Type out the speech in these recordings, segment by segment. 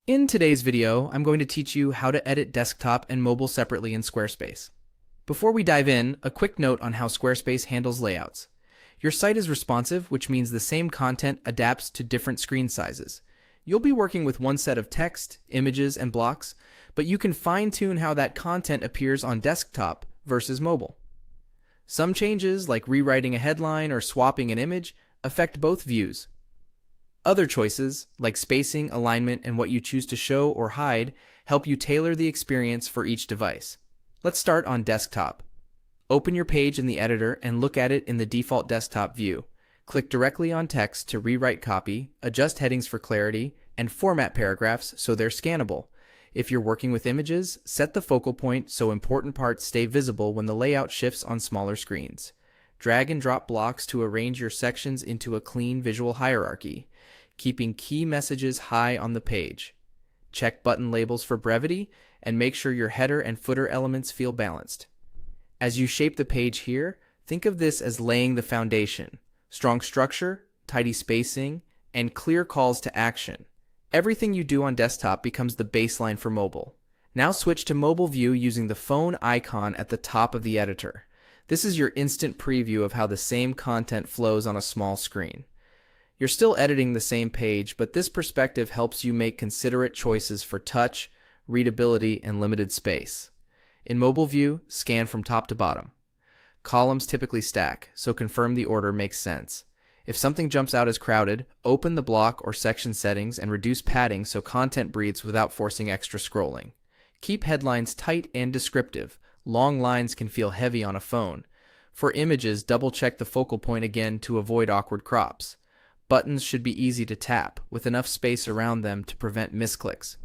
In today's video, I'm going to teach you how to edit desktop and mobile separately in Squarespace. Before we dive in, a quick note on how Squarespace handles layouts. Your site is responsive, which means the same content adapts to different screen sizes. You'll be working with one set of text, images, and blocks, but you can fine-tune how that content appears on desktop versus mobile. Some changes, like rewriting a headline or swapping an image, affect both views. Other choices, like spacing, alignment, and what you choose to show or hide, help you tailor the experience for each device. Let's start on desktop. Open your page in the editor and look at it in the default desktop view. Click directly on text to rewrite copy, adjust headings for clarity, and format paragraphs so they're scannable. If you're working with images, set the focal point so important parts stay visible when the layout shifts on smaller screens. Drag and drop blocks to arrange your sections into a clean visual hierarchy, keeping key messages high on the page. Check button labels for brevity, and make sure your header and footer elements feel balanced. As you shape the page here, think of this as laying the foundation. Strong structure, tidy spacing, and clear calls to action. Everything you do on desktop becomes the baseline for mobile. Now switch to mobile view using the phone icon at the top of the editor. This is your instant preview of how the same content flows on a small screen. You're still editing the same page, but this perspective helps you make considerate choices for touch, readability, and limited space. In mobile view, scan from top to bottom. Columns typically stack, so confirm the order makes sense. If something jumps out as crowded, open the block or section settings and reduce padding so content breathes without forcing extra scrolling. Keep headlines tight and descriptive. Long lines can feel heavy on a phone. For images, double-check the focal point again to avoid awkward crops. Buttons should be easy to tap, with enough space around them to prevent misclicks.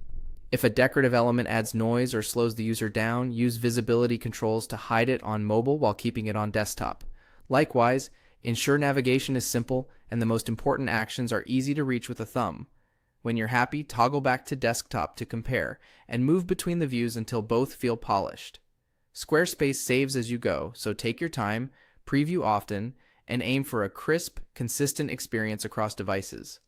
If a decorative element adds noise or slows the user down, use visibility controls to hide it on mobile while keeping it on desktop. Likewise, ensure navigation is simple and the most important actions are easy to reach with a thumb. When you're happy, toggle back to desktop to compare, and move between the views until both feel polished. Squarespace saves as you go, so take your time, preview often, and aim for a crisp, consistent experience across devices.